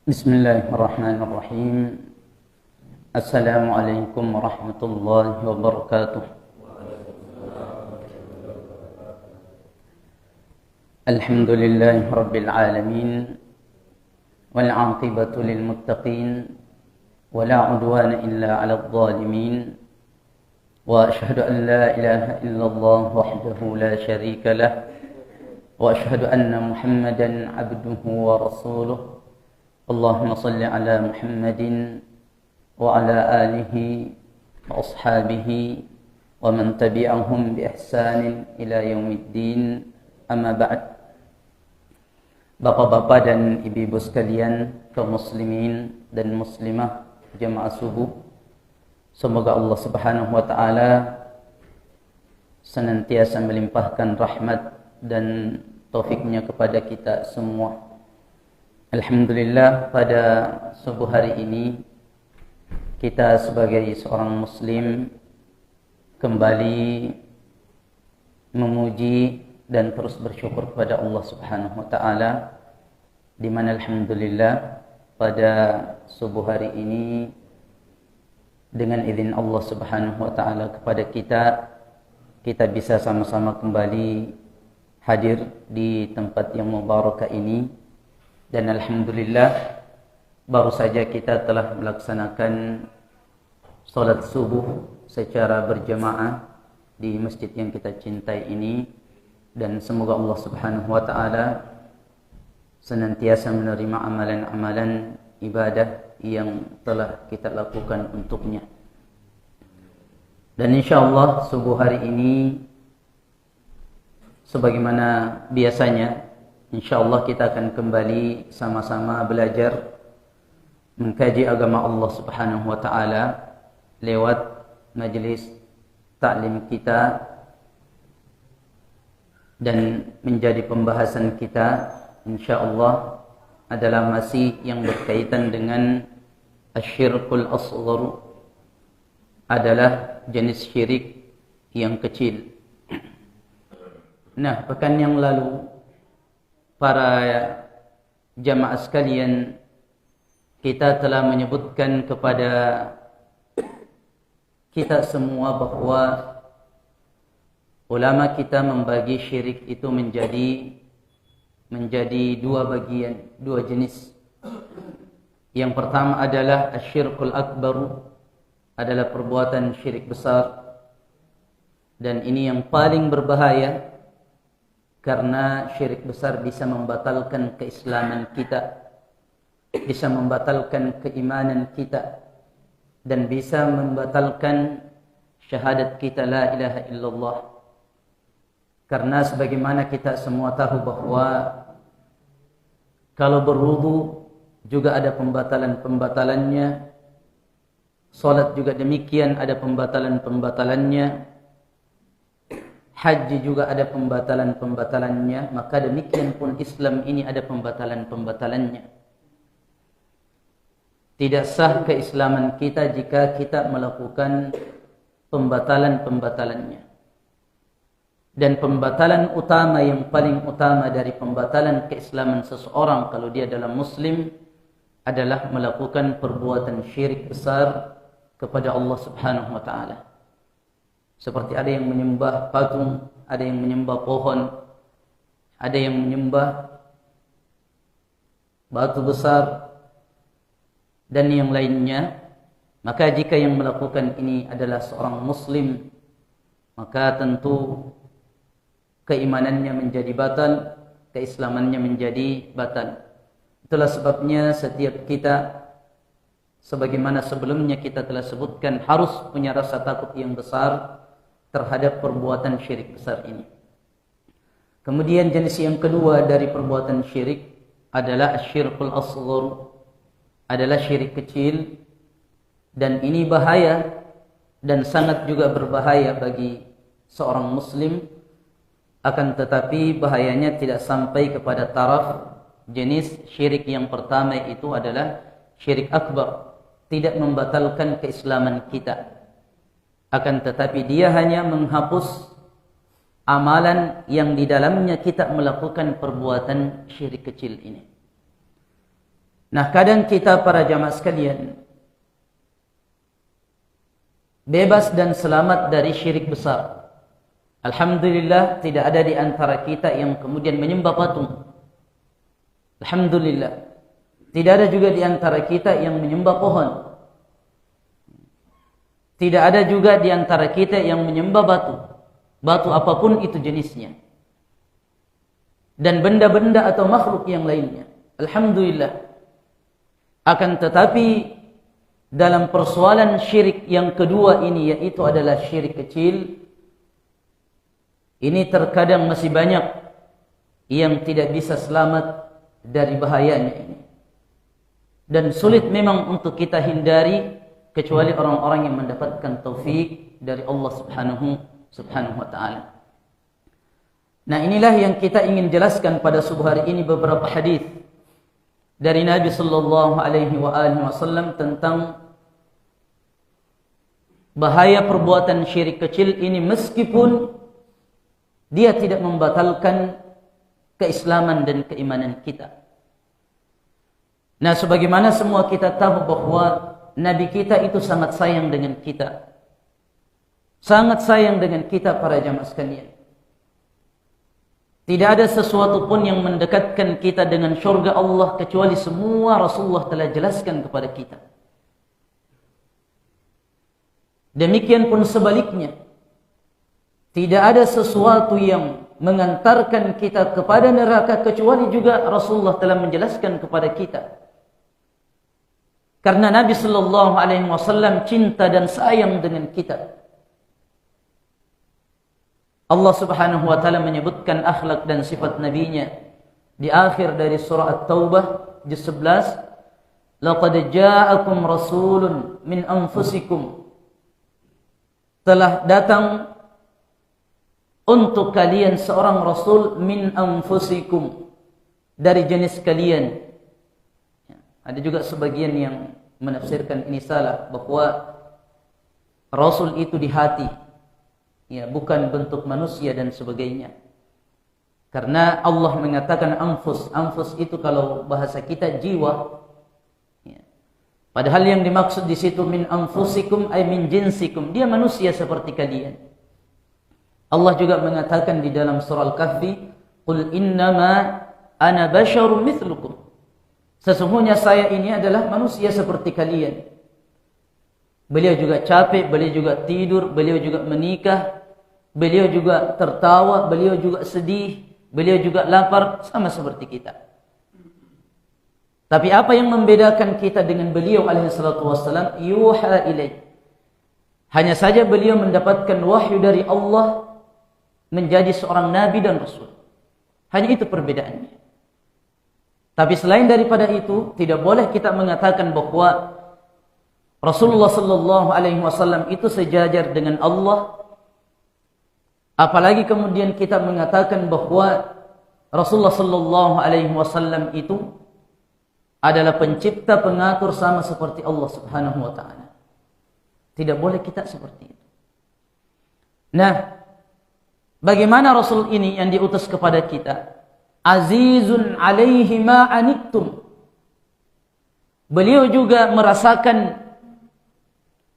Bismillahirrahmanirrahim. Assalamualaikum warahmatullahi wabarakatuh. Alhamdulillahi rabbil alamin. Wal 'aqibatu lil muttaqin. Wa la 'udwana illa 'alal zalimin. Wa asyhadu an la ilaha illallah wahdahu la syarika lah. Wa asyhadu anna Muhammadan 'abduhu wa rasuluh. Allahumma salli ala Muhammadin wa ala alihi wa ashabihi wa man tabi'ahum bi ihsanin ila yaumiddin. Amma ba'd. Bapak-bapak dan ibu-ibu sekalian, kaum muslimin dan muslimah jemaah subuh, semoga Allah Subhanahu wa taala senantiasa melimpahkan rahmat dan taufiknya kepada kita semua. Alhamdulillah, pada subuh hari ini kita sebagai seorang muslim kembali memuji dan terus bersyukur kepada Allah Subhanahu wa taala, di mana alhamdulillah pada subuh hari ini dengan izin Allah Subhanahu wa taala kepada kita bisa sama-sama kembali hadir di tempat yang mubarakah ini. Dan alhamdulillah baru saja kita telah melaksanakan salat subuh secara berjamaah di masjid yang kita cintai ini, dan semoga Allah Subhanahu wa taala senantiasa menerima amalan-amalan ibadah yang telah kita lakukan untuknya. Dan insyaallah subuh hari ini sebagaimana biasanya, InsyaAllah kita akan kembali sama-sama belajar mengkaji agama Allah Subhanahu wa taala lewat majlis taklim kita, dan menjadi pembahasan kita insyaallah adalah masih yang berkaitan dengan asyirkul asghar, adalah jenis syirik yang kecil. Nah, pekan yang lalu para jamaah sekalian, kita telah menyebutkan kepada kita semua bahwa ulama kita membagi syirik itu menjadi dua bagian, dua jenis. Yang pertama adalah asyirkul akbar, adalah perbuatan syirik besar, dan ini yang paling berbahaya, karena syirik besar bisa membatalkan keislaman kita, bisa membatalkan keimanan kita, dan bisa membatalkan syahadat kita la ilaha illallah. Karena sebagaimana kita semua tahu bahwa kalau berwudu juga ada pembatalan-pembatalannya, salat juga demikian ada pembatalan-pembatalannya, haji juga ada pembatalan-pembatalannya, maka demikian pun Islam ini ada pembatalan-pembatalannya. Tidak sah keislaman kita jika kita melakukan pembatalan-pembatalannya. Dan pembatalan utama yang paling utama dari pembatalan keislaman seseorang kalau dia adalah muslim adalah melakukan perbuatan syirik besar kepada Allah Subhanahu wa taala. Seperti ada yang menyembah patung, ada yang menyembah pohon, ada yang menyembah batu besar, dan yang lainnya. Maka jika yang melakukan ini adalah seorang muslim, maka tentu keimanannya menjadi batal, keislamannya menjadi batal. Itulah sebabnya setiap kita, sebagaimana sebelumnya kita telah sebutkan, harus punya rasa takut yang besar terhadap perbuatan syirik besar ini. Kemudian jenis yang kedua dari perbuatan syirik adalah asyirkul asghar, adalah syirik kecil, dan ini bahaya dan sangat juga berbahaya bagi seorang muslim. Akan tetapi bahayanya tidak sampai kepada taraf jenis syirik yang pertama, itu adalah syirik akbar, tidak membatalkan keislaman kita. Akan tetapi dia hanya menghapus amalan yang di dalamnya kita melakukan perbuatan syirik kecil ini. Nah, kadang kita para jamaah sekalian bebas dan selamat dari syirik besar. Alhamdulillah, tidak ada di antara kita yang kemudian menyembah patung. Alhamdulillah. Tidak ada juga di antara kita yang menyembah pohon. Tidak ada juga di antara kita yang menyembah batu. Batu apapun itu jenisnya. Dan benda-benda atau makhluk yang lainnya. Alhamdulillah. Akan tetapi dalam persoalan syirik yang kedua ini, yaitu adalah syirik kecil, ini terkadang masih banyak yang tidak bisa selamat dari bahayanya ini. Dan sulit memang untuk kita hindari kecuali orang-orang yang mendapatkan taufik dari Allah Subhanahu wa ta'ala. Nah, inilah yang kita ingin jelaskan pada subuh hari ini, beberapa hadis dari Nabi sallallahu alaihi wasallam tentang bahaya perbuatan syirik kecil ini, meskipun dia tidak membatalkan keislaman dan keimanan kita. Nah, sebagaimana semua kita tahu bahwa Nabi kita itu sangat sayang dengan kita. Sangat sayang dengan kita para jamaah sekalian. Tidak ada sesuatu pun yang mendekatkan kita dengan syurga Allah kecuali semua Rasulullah telah jelaskan kepada kita. Demikian pun sebaliknya. Tidak ada sesuatu yang mengantarkan kita kepada neraka kecuali juga Rasulullah telah menjelaskan kepada kita. Karena Nabi sallallahu alaihi wasallam cinta dan sayang dengan kita. Allah Subhanahu wa taala menyebutkan akhlak dan sifat nabinya di akhir dari surah At-Taubah juz 11, laqad ja'akum rasulun min anfusikum, telah datang untuk kalian seorang rasul min anfusikum, dari jenis kalian. Ada juga sebagian yang menafsirkan ini salah, bahwa rasul itu di hati, ya, bukan bentuk manusia dan sebagainya. Karena Allah mengatakan anfus. Anfus itu kalau bahasa kita jiwa. Ya. Padahal yang dimaksud di situ min anfusikum ay min jinsikum. Dia manusia seperti kalian. Allah juga mengatakan di dalam surah Al-Kahfi, qul innama ana basyarum mithlukum. Sesungguhnya saya ini adalah manusia seperti kalian. Beliau juga capek, beliau juga tidur, beliau juga menikah, beliau juga tertawa, beliau juga sedih, beliau juga lapar, sama seperti kita. Tapi apa yang membedakan kita dengan beliau alaihi salatu wassalam? Yuha ilaih. Hanya saja beliau mendapatkan wahyu dari Allah menjadi seorang nabi dan rasul. Hanya itu perbedaannya. Tapi selain daripada itu, tidak boleh kita mengatakan bahwa Rasulullah sallallahu alaihi wasallam itu sejajar dengan Allah. Apalagi kemudian kita mengatakan bahwa Rasulullah sallallahu alaihi wasallam itu adalah pencipta, pengatur, sama seperti Allah Subhanahu wa taala. Tidak boleh kita seperti itu. Nah, bagaimana Rasul ini yang diutus kepada kita? Azizun alaihi ma anittum. Beliau juga merasakan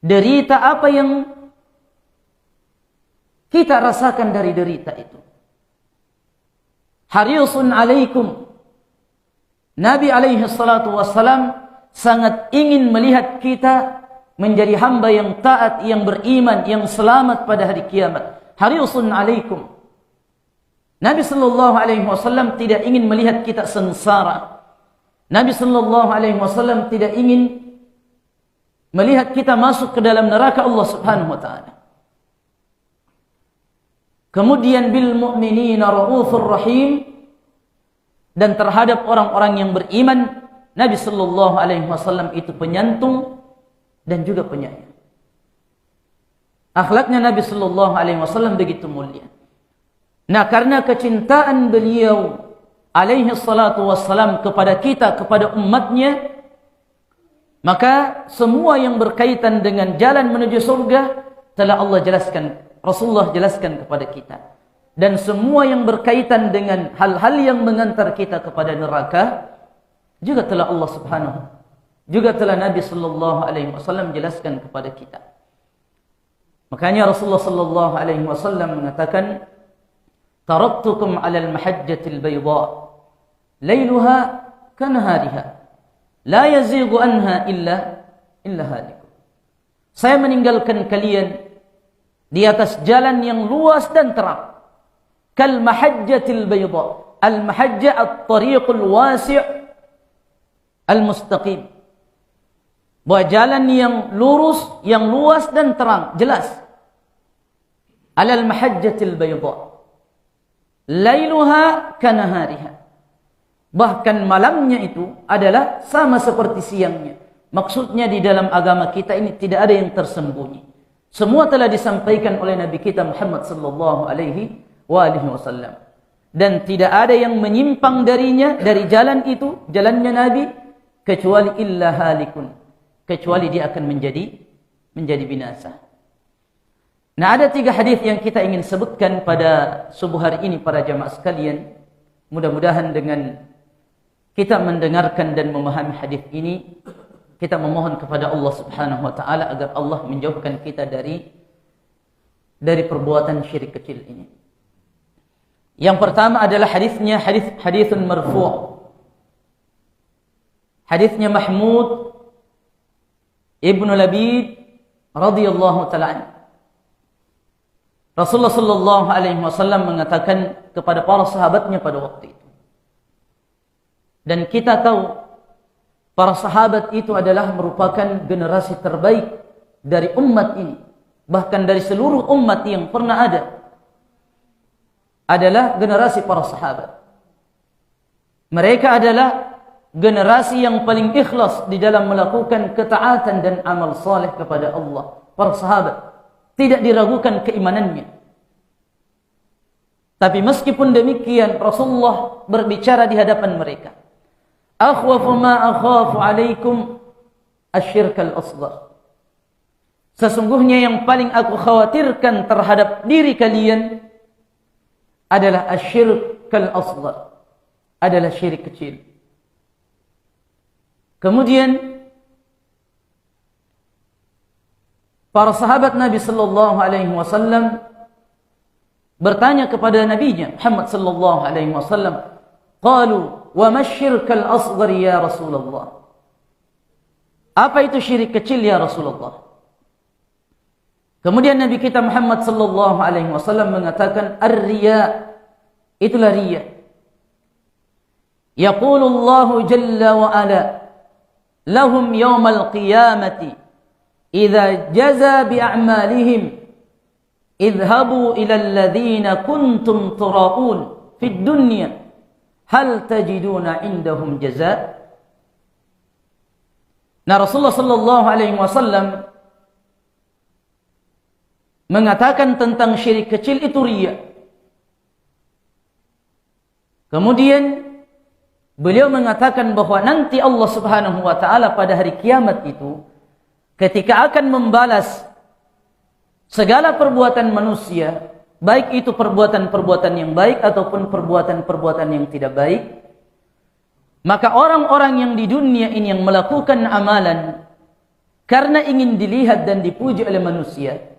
derita apa yang kita rasakan dari derita itu. Harisun alaikum. Nabi alaihi salatu wassalam sangat ingin melihat kita menjadi hamba yang taat, yang beriman, yang selamat pada hari kiamat. Harisun alaikum. Nabi sallallahu alaihi wasallam tidak ingin melihat kita sengsara. Nabi sallallahu alaihi wasallam tidak ingin melihat kita masuk ke dalam neraka Allah Subhanahu wa taala. Kemudian bil mu'minina raufur rahim, dan terhadap orang-orang yang beriman Nabi sallallahu alaihi wasallam itu penyantung dan juga penyayang. Akhlaknya Nabi sallallahu alaihi wasallam begitu mulia. Nah, karena kecintaan beliau alaihi salatu wassalam kepada kita, kepada umatnya, maka semua yang berkaitan dengan jalan menuju surga telah Allah jelaskan, Rasulullah jelaskan kepada kita. Dan semua yang berkaitan dengan hal-hal yang mengantar kita kepada neraka juga telah Allah Subhanahu, juga telah Nabi sallallahu alaihi wasallam jelaskan kepada kita. Makanya Rasulullah sallallahu alaihi wasallam mengatakan, "Taraktukum 'alal mahajjatil bayda, lailuha kanahariha, la yazighu anha illa halik." Saya meninggalkan kalian di atas jalan yang luas dan terang. Kal mahajjatil bayda. Al mahajja at-tariqul wasi' al-mustaqim. Bahwa jalan yang lurus, yang luas dan terang, jelas. Alal mahajjatil bayda. Lailuha kanahariha. Bahkan malamnya itu adalah sama seperti siangnya. Maksudnya di dalam agama kita ini tidak ada yang tersembunyi. Semua telah disampaikan oleh Nabi kita Muhammad sallallahu alaihi wasallam. Dan tidak ada yang menyimpang darinya, dari jalan itu, jalannya Nabi, kecuali illa halikun. Kecuali dia akan menjadi binasa. Nah, ada 3 hadis yang kita ingin sebutkan pada subuh hari ini para jamaah sekalian. Mudah-mudahan dengan kita mendengarkan dan memahami hadis ini, kita memohon kepada Allah Subhanahu wa taala agar Allah menjauhkan kita dari perbuatan syirik kecil ini. Yang pertama adalah hadisnya haditsun marfu'. Hadisnya Mahmud Ibnu Labid radhiyallahu taala anhu. Rasulullah sallallahu alaihi wasallam mengatakan kepada para sahabatnya pada waktu itu. Dan kita tahu para sahabat itu adalah merupakan generasi terbaik dari umat ini, bahkan dari seluruh umat yang pernah ada, adalah generasi para sahabat. Mereka adalah generasi yang paling ikhlas di dalam melakukan ketaatan dan amal saleh kepada Allah. Para sahabat tidak diragukan keimanannya. Tapi meskipun demikian, Rasulullah berbicara di hadapan mereka. Akhwafu ma akhafu alaikum asyirkal asghar. Sesungguhnya yang paling aku khawatirkan terhadap diri kalian adalah asyirkal asghar, adalah syirik kecil. Kemudian para sahabat Nabi sallallahu alaihi wasallam bertanya kepada nabinya Muhammad sallallahu alaihi wasallam, qalu wa masyirkal asghar ya Rasulullah. Apa itu syirik kecil ya Rasulullah? Kemudian Nabi kita Muhammad sallallahu alaihi wasallam mengatakan ar-riya, itulah riya. Yaqulu Allah jalla wa ala lahum yawmal qiyamati idza jaza bi a'malihim idhabu ila alladhina kuntum turaun fid dunya hal tajiduna indahum jaza. Nah, Rasulullah sallallahu alaihi wasallam mengatakan tentang syirik kecil itu riya. Kemudian beliau mengatakan bahwa nanti Allah Subhanahu wa taala pada hari kiamat itu ketika akan membalas segala perbuatan manusia, baik itu perbuatan-perbuatan yang baik ataupun perbuatan-perbuatan yang tidak baik, maka orang-orang yang di dunia ini yang melakukan amalan karena ingin dilihat dan dipuji oleh manusia,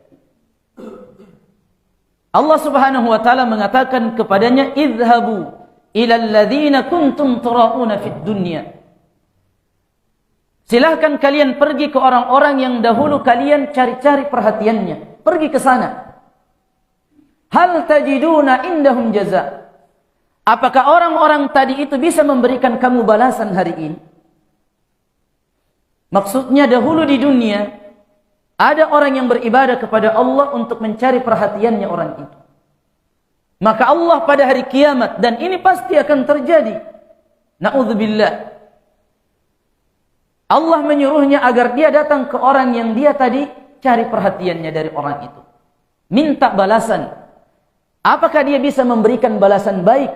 Allah Subhanahu wa taala mengatakan kepadanya, idhabu ila alladhina kuntum turauna fid dunya. Silahkan kalian pergi ke orang-orang yang dahulu kalian cari-cari perhatiannya. Pergi ke sana. Hal tajiduna indahum jaza. Apakah orang-orang tadi itu bisa memberikan kamu balasan hari ini? Maksudnya dahulu di dunia ada orang yang beribadah kepada Allah untuk mencari perhatiannya orang itu. Maka Allah pada hari kiamat, dan ini pasti akan terjadi, na'udzubillah, Allah menyuruhnya agar dia datang ke orang yang dia tadi cari perhatiannya dari orang itu, minta balasan. Apakah dia bisa memberikan balasan baik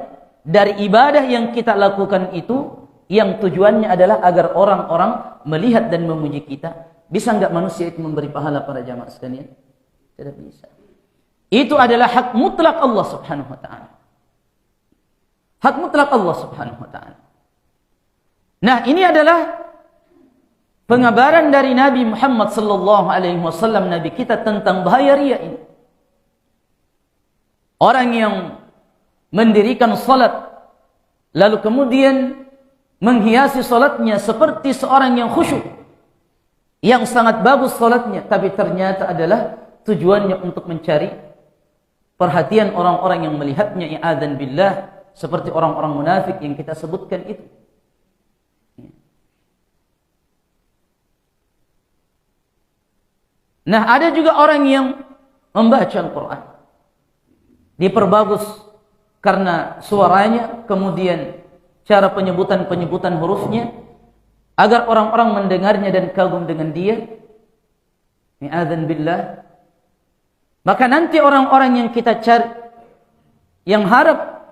dari ibadah yang kita lakukan itu, yang tujuannya adalah agar orang-orang melihat dan memuji kita? Bisa enggak manusia itu memberi pahala para jamaah sekalian? Tidak bisa. Itu adalah hak mutlak Allah Subhanahu wa taala. Hak mutlak Allah Subhanahu wa taala. Nah, ini adalah pengabaran dari Nabi Muhammad sallallahu alaihi wasallam, Nabi kita, tentang bahaya riya ini. Orang yang mendirikan salat lalu kemudian menghiasi salatnya seperti seorang yang khusyuk, yang sangat bagus salatnya, tapi ternyata adalah tujuannya untuk mencari perhatian orang-orang yang melihatnya, i'adzan billah, seperti orang-orang munafik yang kita sebutkan itu. Nah, ada juga orang yang membaca Al-Quran, diperbagus karena suaranya, kemudian cara penyebutan hurufnya, agar orang-orang mendengarnya dan kagum dengan dia, i'adzan billah. Maka nanti orang-orang yang kita cari, yang harap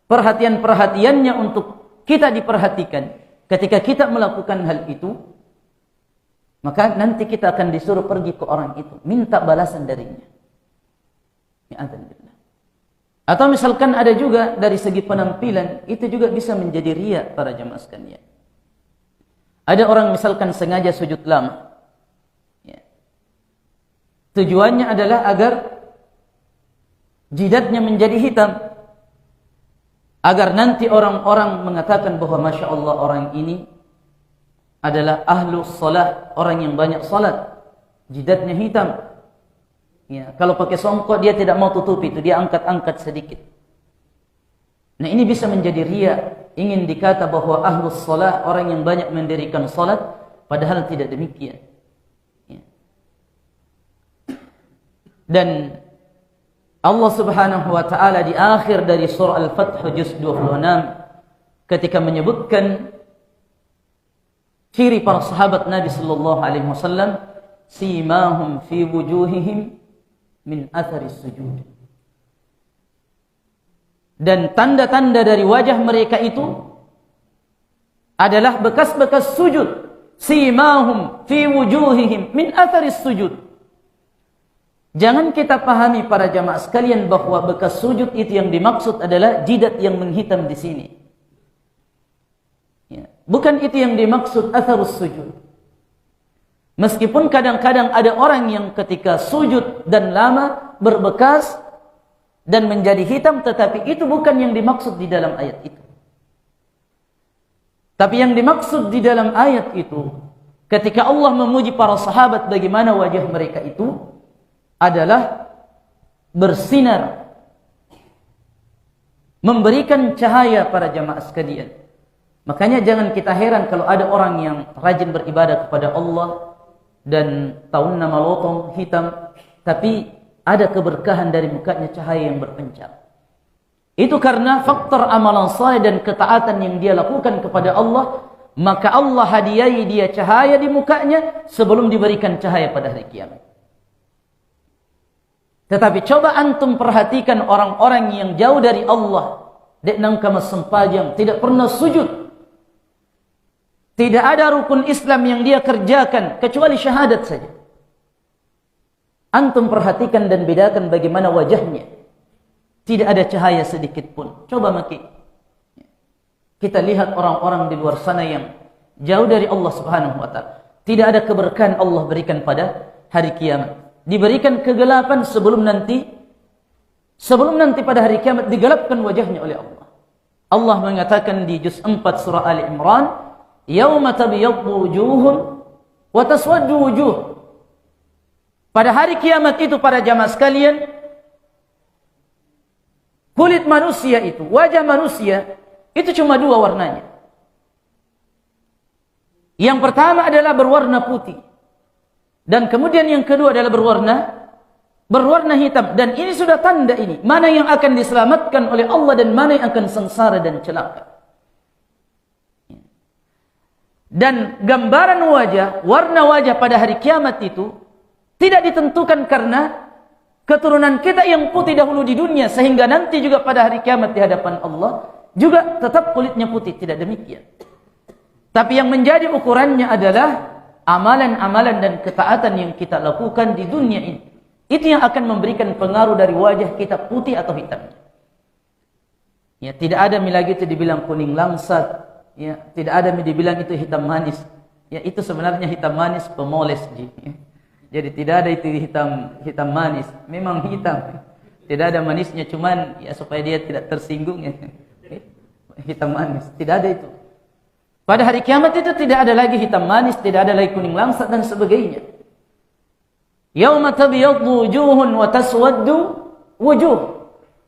perhatian-perhatiannya untuk kita diperhatikan ketika kita melakukan hal itu, maka nanti kita akan disuruh pergi ke orang itu, minta balasan darinya. I'adzan billah. Atau misalkan ada juga dari segi penampilan, itu juga bisa menjadi riya para jamaah sekalian. Ada orang misalkan sengaja sujud lama, ya. Tujuannya adalah agar jidatnya menjadi hitam, agar nanti orang-orang mengatakan bahwa Masya Allah, orang ini adalah ahlus salat, orang yang banyak salat, jidatnya hitam. Ya, kalau pakai songkok dia tidak mau tutupi itu, dia angkat-angkat sedikit. Nah, ini bisa menjadi riya, ingin dikata bahwa ahlus salat, orang yang banyak mendirikan salat, padahal tidak demikian. Ya. Dan Allah Subhanahu wa taala di akhir dari surah Al-Fath juz 26 ketika menyebutkan ciri para sahabat Nabi sallallahu alaihi wasallam, simahum fi wujuhihim min athari sujud. Dan tanda-tanda dari wajah mereka itu adalah bekas-bekas sujud. Simahum fi wujuhihim min athari sujud. Jangan kita pahami para jamaah sekalian bahwa bekas sujud itu yang dimaksud adalah jidat yang menghitam di sini. Ya. Bukan itu yang dimaksud atharus sujud. Meskipun kadang-kadang ada orang yang ketika sujud dan lama berbekas dan menjadi hitam, tetapi itu bukan yang dimaksud di dalam ayat itu. Tapi yang dimaksud di dalam ayat itu, ketika Allah memuji para sahabat bagaimana wajah mereka itu adalah bersinar, memberikan cahaya para jamaah sekalian. Makanya jangan kita heran kalau ada orang yang rajin beribadah kepada Allah dan tahun nama lotong hitam, tapi ada keberkahan dari mukanya, cahaya yang berpencar. Itu karena faktor amalan saleh dan ketaatan yang dia lakukan kepada Allah, maka Allah hadiahi dia cahaya di mukanya sebelum diberikan cahaya pada hari kiamat. Tetapi coba antum perhatikan orang-orang yang jauh dari Allah, dek nang kama sempajang, tidak pernah sujud, tidak ada rukun Islam yang dia kerjakan kecuali syahadat saja. Antum perhatikan dan bedakan bagaimana wajahnya, tidak ada cahaya sedikit pun. Coba maki kita lihat orang-orang di luar sana yang jauh dari Allah Subhanahu wa taala, tidak ada keberkahan Allah berikan pada hari kiamat. Diberikan kegelapan sebelum nanti pada hari kiamat digelapkan wajahnya oleh Allah. Allah mengatakan di juz 4 surah Ali Imran, yauma tabyaddu wujuhun wa taswaddu wujuh. Pada hari kiamat itu para jamaah sekalian, kulit manusia itu, wajah manusia itu cuma dua warnanya. Yang pertama adalah berwarna putih, dan kemudian yang kedua adalah berwarna hitam. Dan ini sudah tanda ini, mana yang akan diselamatkan oleh Allah dan mana yang akan sengsara dan celaka. Dan gambaran wajah, warna wajah pada hari kiamat itu tidak ditentukan karena keturunan kita yang putih dahulu di dunia, sehingga nanti juga pada hari kiamat di hadapan Allah juga tetap kulitnya putih, tidak demikian. Tapi yang menjadi ukurannya adalah amalan-amalan dan ketaatan yang kita lakukan di dunia ini. Itu yang akan memberikan pengaruh dari wajah kita putih atau hitam. Ya, tidak ada lagi itu dibilang kuning langsat, Ya, tidak ada yang dibilang itu hitam manis. Ya, itu sebenarnya hitam manis pemoles, Ji. Jadi tidak ada itu hitam manis, memang hitam. Tidak ada manisnya, cuman ya supaya dia tidak tersinggung ya. Hitam manis, tidak ada itu. Pada hari kiamat itu tidak ada lagi hitam manis, tidak ada lagi kuning langsat dan sebagainya. Yauma tabyaddu wujuhun wa taswaddu wujuh.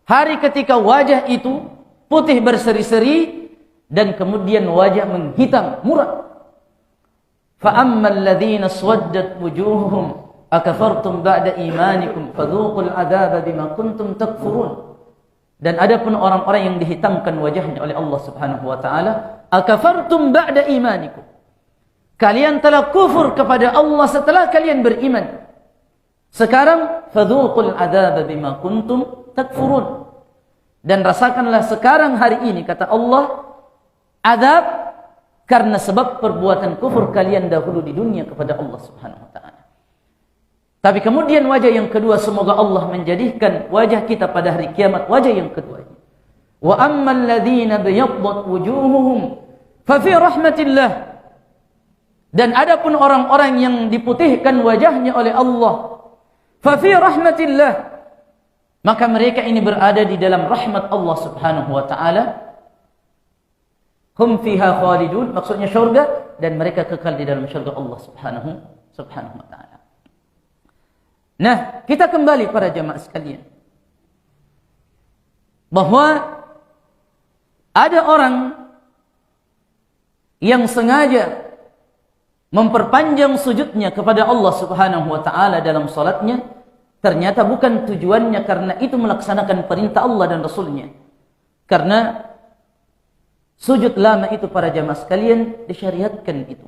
Hari ketika wajah itu putih berseri-seri dan kemudian wajah menghitam muram. Fa ammal ladzina aswaddat wujuhuhum akafartum ba'da imanikum fadhuqul 'adzaba bima kuntum takfurun. Dan adapun orang-orang yang dihitamkan wajahnya oleh Allah Subhanahu wa taala, akafartum ba'da imanikum. Kalian telah kufur kepada Allah setelah kalian beriman. Sekarang fadhuqul 'adzaba bima kuntum takfurun. Dan rasakanlah sekarang hari ini kata Allah azab karena sebab perbuatan kufur kalian dahulu di dunia kepada Allah Subhanahu wa taala. Tapi kemudian wajah yang kedua, semoga Allah menjadikan wajah kita pada hari kiamat wajah yang kedua. Wa ammal ladzina bayaddat wujuhuhum fa fi rahmatillah. Dan adapun orang-orang yang diputihkan wajahnya oleh Allah, fa fi rahmatillah, maka mereka ini berada di dalam rahmat Allah Subhanahu wa taala. Hum fiha khalidun, maksudnya syurga, dan mereka kekal di dalam syurga Allah Subhanahu wa taala. Nah, kita kembali para jamaah sekalian, bahwa ada orang yang sengaja memperpanjang sujudnya kepada Allah Subhanahu wa taala dalam salatnya, ternyata bukan tujuannya karena itu melaksanakan perintah Allah dan Rasulnya. Karena sujud lama itu para jamaah sekalian disyariatkan itu.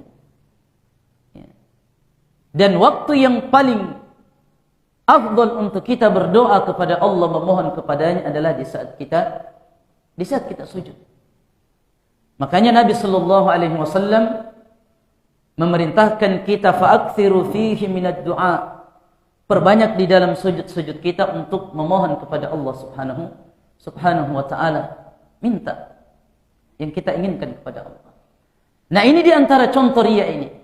Dan waktu yang paling afdal untuk kita berdoa kepada Allah, memohon kepadanya adalah di saat kita sujud. Makanya Nabi sallallahu alaihi wasallam memerintahkan kita fa'aktsiru fihi minad du'a. Perbanyak di dalam sujud-sujud kita untuk memohon kepada Allah Subhanahu wa taala, minta yang kita inginkan kepada Allah. Nah, ini di antara contoh riya ini.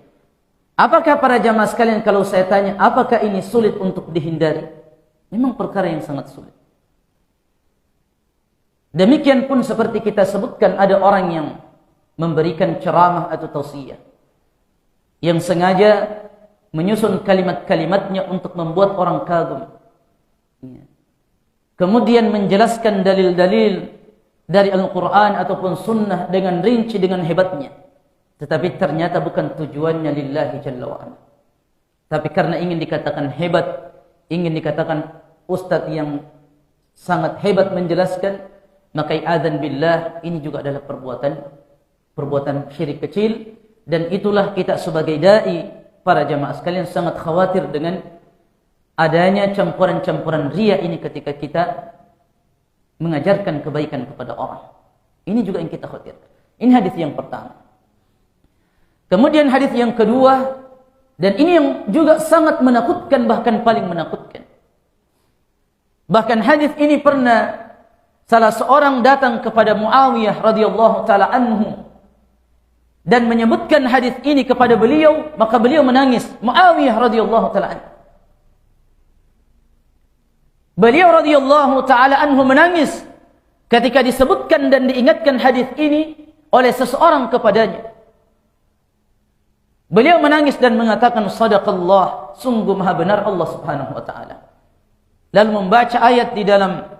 Apakah para jamaah sekalian kalau saya tanya, apakah ini sulit untuk dihindari? Memang perkara yang sangat sulit. Demikian pun seperti kita sebutkan, ada orang yang memberikan ceramah atau tausiah yang sengaja menyusun kalimat-kalimatnya untuk membuat orang kagum. Kemudian menjelaskan dalil-dalil dari Al-Quran ataupun Sunnah dengan rinci, dengan hebatnya. Tetapi ternyata bukan tujuannya lillahi jalla wa'ala. Tapi karena ingin dikatakan hebat, ingin dikatakan ustadz yang sangat hebat menjelaskan, maka a'adzan billah, ini juga adalah perbuatan syirik kecil. Dan itulah kita sebagai da'i, para jamaah sekalian, sangat khawatir dengan adanya campuran-campuran riya ini ketika kita mengajarkan kebaikan kepada orang. Ini juga yang kita khawatirkan. Ini hadis yang pertama. Kemudian hadis yang kedua, dan ini yang juga sangat menakutkan, bahkan paling menakutkan. Bahkan hadis ini pernah salah seorang datang kepada Muawiyah radhiyallahu taala anhu dan menyebutkan hadis ini kepada beliau, maka beliau menangis. Muawiyah radhiyallahu taala anhu. Beliau radhiyallahu taala anhu menangis ketika disebutkan dan diingatkan hadis ini oleh seseorang kepadanya. Beliau menangis dan mengatakan, sadaqallah, sungguh maha benar Allah Subhanahu wa taala. Lalu membaca ayat di dalam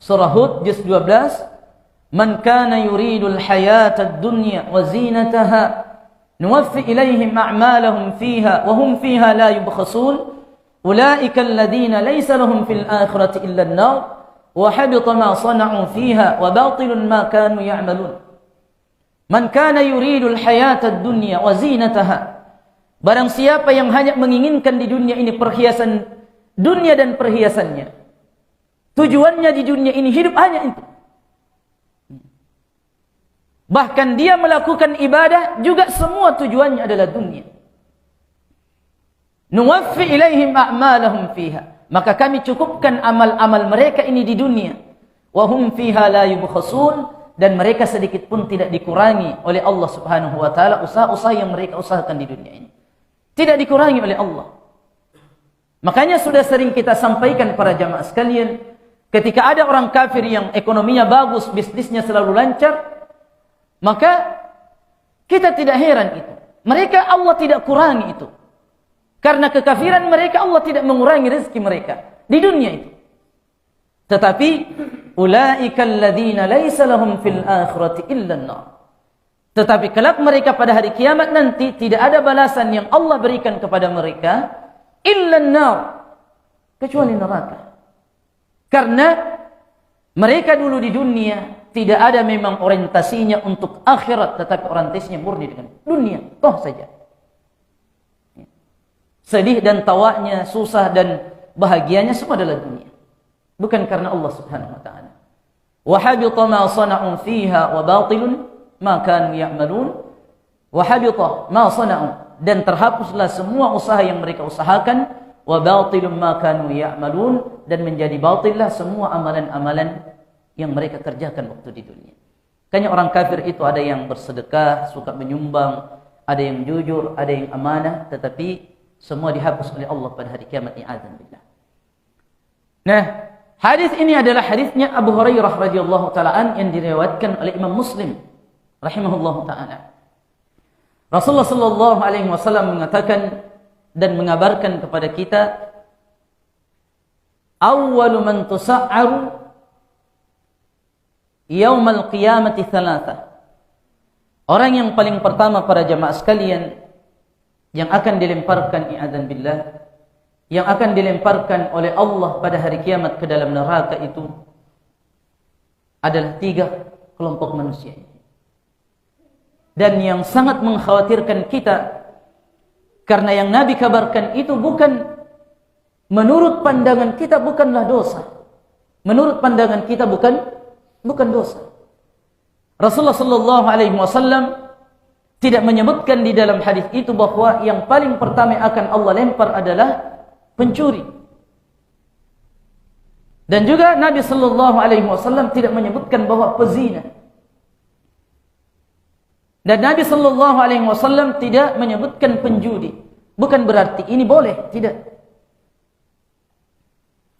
surah Hud juz 12, man kana yuridul hayatad dunya wa zinataha nuwaffi ilaihim a'malahum fiha wa hum fiha la yubkhasun ulaika alladhina laysa lahum fil akhirati illa an-nar wa habita ma sana'u fiha wa batilun ma kanu ya'malun. Man kana yuridul hayatad dunya wa zinataha. Barang siapa yang hanya menginginkan di dunia ini perhiasan dunia dan perhiasannya, tujuannya di dunia ini hidup hanya itu. Bahkan dia melakukan ibadah juga semua tujuannya adalah dunia. Nuwaffi ilaihim a'malahum fiha. Maka kami cukupkan amal-amal mereka ini di dunia. Wa hum fiha la yubkhasun. dan mereka sedikit pun tidak dikurangi oleh Allah Subhanahu wa taala usaha-usaha yang mereka usahakan di dunia ini. Tidak dikurangi oleh Allah. Makanya sudah sering kita sampaikan para jamaah sekalian, ketika ada orang kafir yang ekonominya bagus, bisnisnya selalu lancar, maka kita tidak heran itu. Mereka Allah tidak kurangi itu. Karena kekafiran mereka Allah tidak mengurangi rezeki mereka di dunia itu. Tetapi ulaika alladzina laisa lahum fil akhirati illa an-nar. Tetapi kelak mereka pada hari kiamat nanti tidak ada balasan yang Allah berikan kepada mereka illa an-nar, kecuali neraka. Karena mereka dulu di dunia tidak ada memang orientasinya untuk akhirat, tetapi orientasinya murni dengan dunia, toh saja. Sedih dan tawanya, susah dan bahagianya semua adalah dunia. Bukan karena Allah Subhanahu wa taala. Wa habita ma sana'u fiha wa batilun ma kanu ya'malun. Wa habita ma sana'u, dan terhapuslah semua usaha yang mereka usahakan, wa batilun ma kanu ya'malun, dan menjadi batillah semua amalan-amalan yang mereka kerjakan waktu di dunia. Makanya orang kafir itu ada yang bersedekah, suka menyumbang, ada yang jujur, ada yang amanah, tetapi semua dihapus oleh Allah pada hari kiamat. I'adzan billah. Nah, hadis ini adalah hadisnya Abu Hurairah radhiyallahu taala yang diriwayatkan oleh Imam Muslim rahimahullahu taala. Rasulullah sallallahu alaihi wasallam mengatakan dan mengabarkan kepada kita, awwalu man tusa'aru yaumal qiyamati thalatha. Orang yang paling pertama para jamaah sekalian yang akan dilemparkan, i'adzan billah, yang akan dilemparkan oleh Allah pada hari kiamat ke dalam neraka itu adalah 3 kelompok manusia. Dan yang sangat mengkhawatirkan kita, karena yang Nabi kabarkan itu bukan menurut pandangan kita, bukanlah dosa. Menurut pandangan kita bukan dosa. Rasulullah sallallahu alaihi wasallam tidak menyebutkan di dalam hadis itu bahwa yang paling pertama akan Allah lempar adalah pencuri. Dan juga Nabi sallallahu alaihi wasallam tidak menyebutkan bahwa pezina. Dan Nabi sallallahu alaihi wasallam tidak menyebutkan penjudi. Bukan berarti ini boleh, tidak.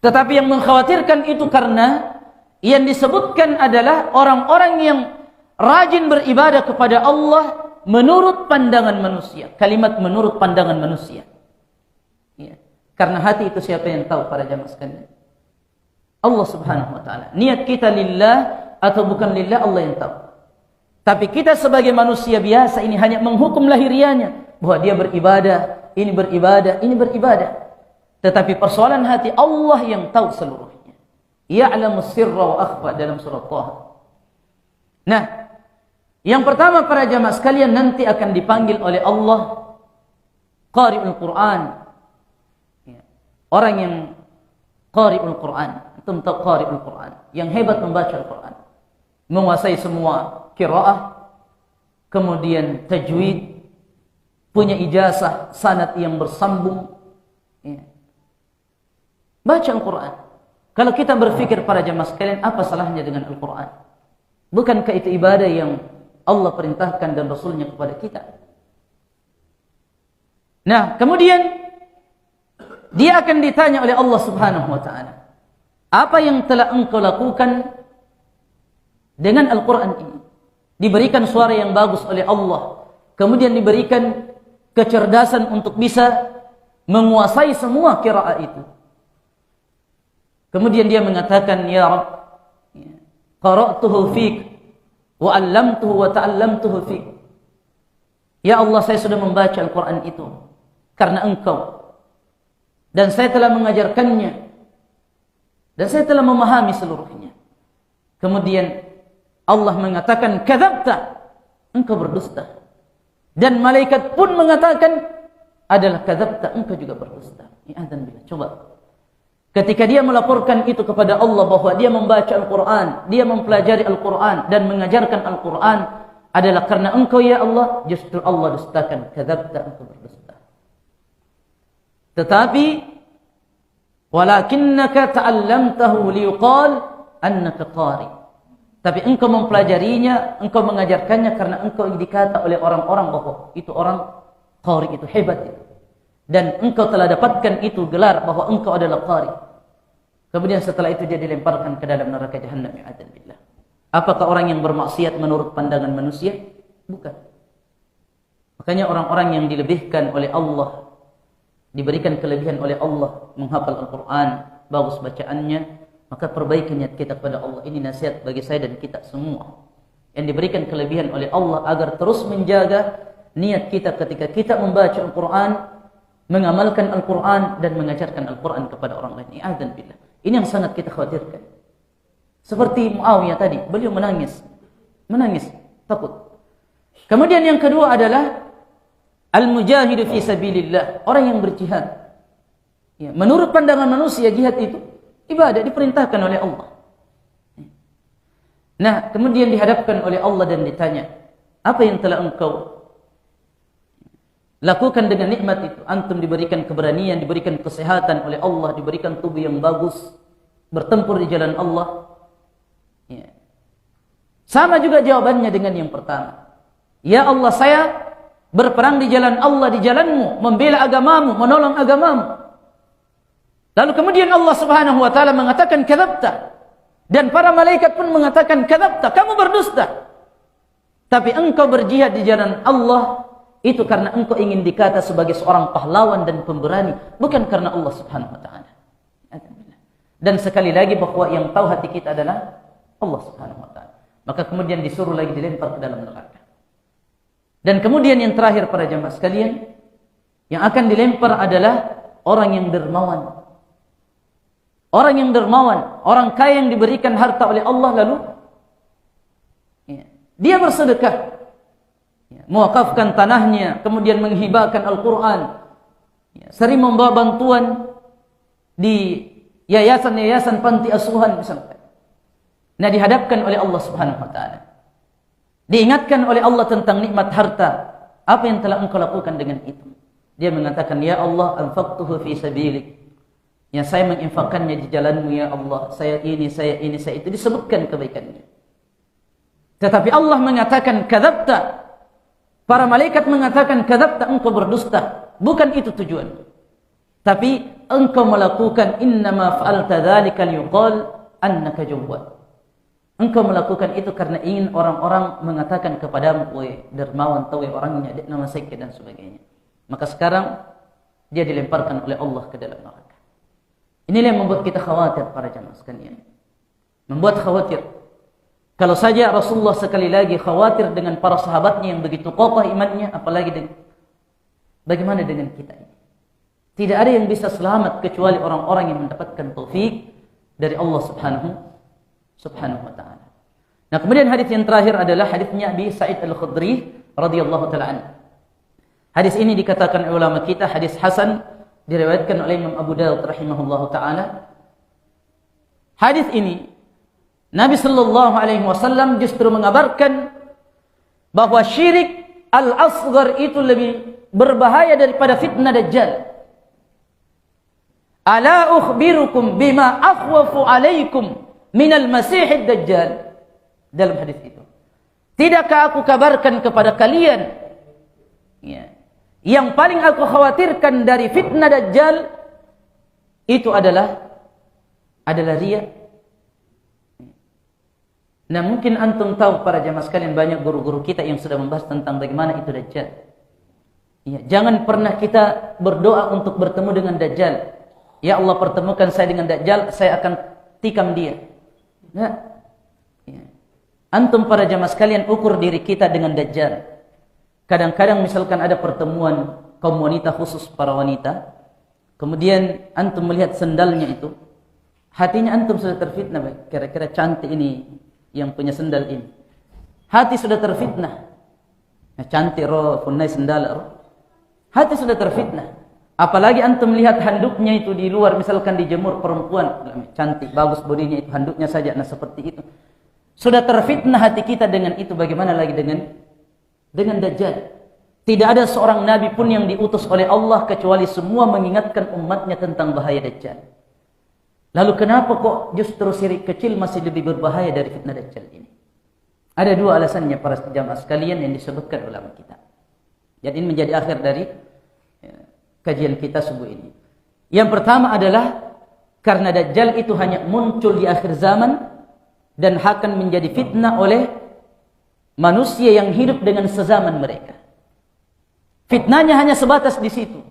Tetapi yang mengkhawatirkan itu karena yang disebutkan adalah orang-orang yang rajin beribadah kepada Allah menurut pandangan manusia. Kalimat menurut pandangan manusia. Ya. Karena hati itu siapa yang tahu para jamaah sekalian? Allah Subhanahu wa taala. Niat kita lillah atau bukan lillah, Allah yang tahu. Tapi kita sebagai manusia biasa ini hanya menghukum lahiriahnya bahwa dia beribadah, ini beribadah, ini beribadah. Tetapi persoalan hati Allah yang tahu seluruhnya. Ya'lamus sirra wa akhfa dalam surah Thaha. Nah, yang pertama para jamaah sekalian nanti akan dipanggil oleh Allah qari'ul Quran. Orang yang qari'ul Quran, antum tahu qari'ul Quran, yang hebat membaca Al-Quran, menguasai semua qiraah, kemudian tajwid, punya ijazah sanad yang bersambung. Baca Al-Quran. Kalau kita berpikir para jamaah sekalian, apa salahnya dengan Al-Quran? Bukankah itu ibadah yang Allah perintahkan dan Rasulnya kepada kita? Nah, kemudian dia akan ditanya oleh Allah Subhanahu wa ta'ala, apa yang telah engkau lakukan dengan Al-Quran ini? Diberikan suara yang bagus oleh Allah, kemudian diberikan kecerdasan untuk bisa menguasai semua qiraat itu. Kemudian dia mengatakan, ya Rabb, qara'tuhu fik wa 'allamtuhu wa ta'allamtuhu fik. Ya Allah, saya sudah membaca Al-Quran itu karena engkau, dan saya telah mengajarkannya, dan saya telah memahami seluruhnya. Kemudian Allah mengatakan, kadzabta, engkau berdusta. Dan malaikat pun mengatakan, adalah kadzabta, engkau juga berdusta. I'adzan billah. Coba, ketika dia melaporkan itu kepada Allah bahwa dia membaca Al-Quran, dia mempelajari Al-Quran dan mengajarkan Al-Quran adalah karena engkau ya Allah, justru Allah dustakan, kadzabta, engkau berdusta. Tetapi walakinnaka ta'allamtahu liyuqal annaka qari. Tapi engkau mempelajarinya, engkau mengajarkannya karena engkau dikata oleh orang-orang bahwa itu orang qari, itu hebat itu. Dan engkau telah dapatkan itu gelar bahwa engkau adalah qari. Kemudian setelah itu dia dilemparkan ke dalam neraka jahannam, ya'adzan billah. Apakah orang yang bermaksiat menurut pandangan manusia? Bukan. Makanya orang-orang yang dilebihkan oleh Allah, diberikan kelebihan oleh Allah, menghafal Al-Quran, bagus bacaannya, maka perbaiki niat kita kepada Allah. Ini nasihat bagi saya dan kita semua yang diberikan kelebihan oleh Allah agar terus menjaga niat kita ketika kita membaca Al-Quran, mengamalkan Al-Quran dan mengajarkan Al-Quran kepada orang lain. I'adzan billah. Ini yang sangat kita khawatirkan. Seperti Muawiyah tadi, beliau menangis, takut. Kemudian yang kedua adalah al-mujahidu fi sabilillah, orang yang berjihad. Ya, menurut pandangan manusia jihad itu ibadah, diperintahkan oleh Allah. Nah, kemudian dihadapkan oleh Allah dan ditanya, apa yang telah engkau lakukan dengan nikmat itu? Antum diberikan keberanian, diberikan kesehatan oleh Allah, diberikan tubuh yang bagus, bertempur di jalan Allah. Ya. Sama juga jawabannya dengan yang pertama. Ya Allah, saya berperang di jalan Allah, di jalanmu, membela agamamu, menolong agamamu. Lalu kemudian Allah Subhanahu wa taala mengatakan kadzabta, dan para malaikat pun mengatakan kadzabta, kamu berdusta. Tapi engkau berjihad di jalan Allah itu karena engkau ingin dikata sebagai seorang pahlawan dan pemberani, bukan karena Allah Subhanahu wa taala. Dan sekali lagi bahwa yang tahu hati kita adalah Allah Subhanahu wa taala. Maka kemudian disuruh lagi dilempar ke dalam neraka. Dan kemudian yang terakhir para jamaah sekalian, yang akan dilempar adalah orang yang dermawan. Orang yang dermawan, orang kaya yang diberikan harta oleh Allah lalu dia bersedekah, mewakafkan tanahnya, kemudian menghibahkan Al-Quran, sering membawa bantuan di yayasan-yayasan panti asuhan misalkan. Nah, dihadapkan oleh Allah Subhanahu wa taala, diingatkan oleh Allah tentang nikmat harta. Apa yang telah engkau lakukan dengan itu? Dia mengatakan, ya Allah, anfaqtuhu fi sabilik. Yang saya menginfakkannya di jalanmu ya Allah. Saya ini, saya itu. Disebutkan kebaikannya. Tetapi Allah mengatakan kadzabta. Para malaikat mengatakan kadzabta, engkau berdusta. Bukan itu tujuan. Tapi engkau melakukan innama fa'alta dzalika liyuqal annaka jawwad. Engkau melakukan itu karena ingin orang-orang mengatakan kepadamu, woi dermawan, woi orangnya nama sakit dan sebagainya. Maka sekarang dia dilemparkan oleh Allah ke dalam neraka. Inilah yang membuat kita khawatir para jamaah sekalian. Membuat khawatir. Kalau saja Rasulullah sekali lagi khawatir dengan para sahabatnya yang begitu kokoh imannya, apalagi bagaimana dengan kita ini? Tidak ada yang bisa selamat kecuali orang-orang yang mendapatkan taufik dari Allah Subhanahu wa taala. Nah, kemudian hadis yang terakhir adalah hadisnya Abi Sa'id Al-Khudri radhiyallahu taala anhu. Hadis ini dikatakan ulama kita hadis hasan, diriwayatkan oleh Imam Abu Dawud rahimahullahu taala. Hadis ini Nabi sallallahu alaihi wasallam justru mengabarkan bahwa syirik al-asghar itu lebih berbahaya daripada fitnah dajjal. Ala ukhbirukum bima akhwafu alaikum minal masihid dajjal. Dalam hadis itu, tidakkah aku kabarkan kepada kalian, yang paling aku khawatirkan dari fitnah dajjal itu adalah riya. Nah, mungkin antum tahu para jamaah sekalian, banyak guru-guru kita yang sudah membahas tentang bagaimana itu dajjal. Jangan pernah kita berdoa untuk bertemu dengan dajjal. Ya Allah, pertemukan saya dengan dajjal, saya akan tikam dia. Nah, antum para jamaah sekalian ukur diri kita dengan dajjal. Kadang-kadang misalkan ada pertemuan kaum wanita, khusus para wanita, kemudian antum melihat sendalnya itu, hatinya antum sudah terfitnah, kira-kira cantik ini yang punya sendal ini. Hati sudah terfitnah. Nah, cantik roh, punai sendal roh. Hati sudah terfitnah. Apalagi antum melihat handuknya itu di luar, misalkan dijemur perempuan, cantik, bagus bodinya itu, handuknya saja, nah seperti itu. Sudah terfitnah hati kita dengan itu, bagaimana lagi dengan dajjal? Tidak ada seorang nabi pun yang diutus oleh Allah kecuali semua mengingatkan umatnya tentang bahaya dajjal. Lalu kenapa kok justru syirik kecil masih lebih berbahaya dari fitnah dajjal ini? Ada dua alasannya para jamaah sekalian yang disebutkan ulama kita. Jadi ini menjadi akhir dari kajian kita subuh ini. Yang pertama adalah karena Dajjal itu hanya muncul di akhir zaman dan akan menjadi fitnah oleh manusia yang hidup dengan sezaman mereka. Fitnahnya hanya sebatas di situ.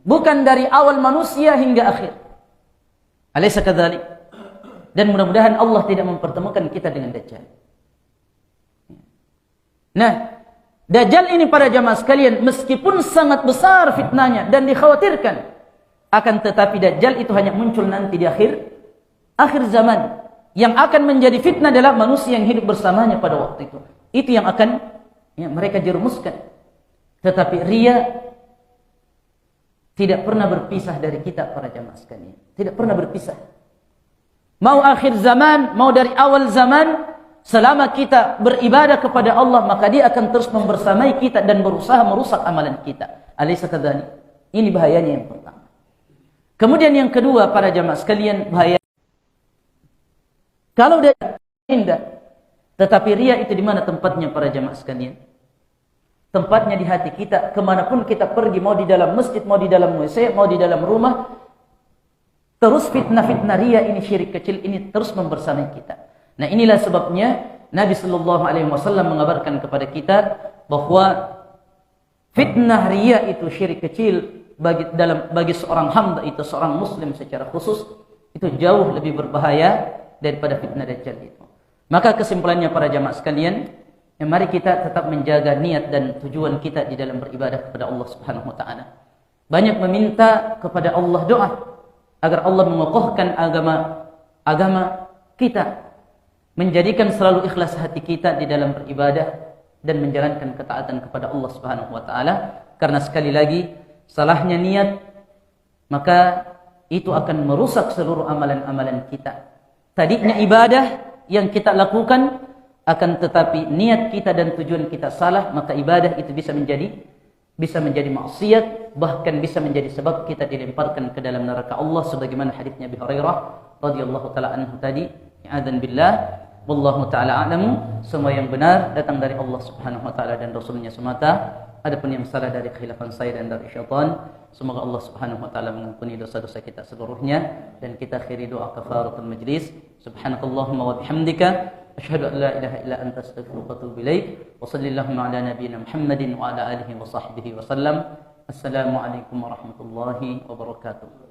Bukan dari awal manusia hingga akhir. Alaysa kadzalik? Dan mudah-mudahan Allah tidak mempertemukan kita dengan Dajjal. Nah, Dajjal ini para jamaah sekalian, meskipun sangat besar fitnahnya dan dikhawatirkan, akan tetapi Dajjal itu hanya muncul nanti di akhir zaman. Yang akan menjadi fitnah adalah manusia yang hidup bersamanya pada waktu itu. Itu yang akan mereka jerumuskan. Tetapi riya tidak pernah berpisah dari kita para jamaah sekalian. Tidak pernah berpisah. Mau akhir zaman, mau dari awal zaman, selama kita beribadah kepada Allah, maka dia akan terus membersamai kita dan berusaha merusak amalan kita. Alaysa kadzalik? Ini bahayanya yang pertama. Kemudian yang kedua para jamaah sekalian, bahaya kalau dia indah, tetapi riya itu di mana tempatnya para jamaah sekalian? Tempatnya di hati kita. Kemanapun kita pergi, mau di dalam masjid, mau di dalam WC, mau di dalam rumah, terus fitnah-fitnah riya ini, syirik kecil ini terus membersamai kita. Nah, inilah sebabnya Nabi sallallahu alaihi wasallam mengabarkan kepada kita bahwa fitnah riya itu, syirik kecil, bagi seorang hamba itu, seorang muslim secara khusus, itu jauh lebih berbahaya daripada fitnah Dajjal itu. Maka kesimpulannya para jamaah sekalian, mari kita tetap menjaga niat dan tujuan kita di dalam beribadah kepada Allah Subhanahu wa taala. Banyak meminta kepada Allah doa agar Allah mengokohkan agama kita, menjadikan selalu ikhlas hati kita di dalam beribadah dan menjalankan ketaatan kepada Allah Subhanahu wa taala. Karena sekali lagi, salahnya niat, maka itu akan merusak seluruh amalan-amalan kita. Tadinya ibadah yang kita lakukan, akan tetapi niat kita dan tujuan kita salah, maka ibadah itu bisa menjadi maksiat, bahkan bisa menjadi sebab kita dilemparkan ke dalam neraka Allah, sebagaimana hadisnya Abi Hurairah radhiyallahu taala anhu tadi. A'adzan billah, wallahu taala a'lamu. Semua yang benar datang dari Allah Subhanahu wa taala dan Rasulnya semata. Adapun yang salah dari khilafan saya dan dari syaitan, semoga Allah Subhanahu wa taala mengampuni dosa-dosa kita seluruhnya dan kita akhiri doa kafaratul majlis. Subhanakallahumma wa bihamdika asyhadu an la ilaha illa anta astaghfiruka wa atubu ilaik. Wa sallallahu ala nabiyyina Muhammadin wa ala alihi wa sahbihi wa sallam. Assalamu alaikum warahmatullahi wabarakatuh.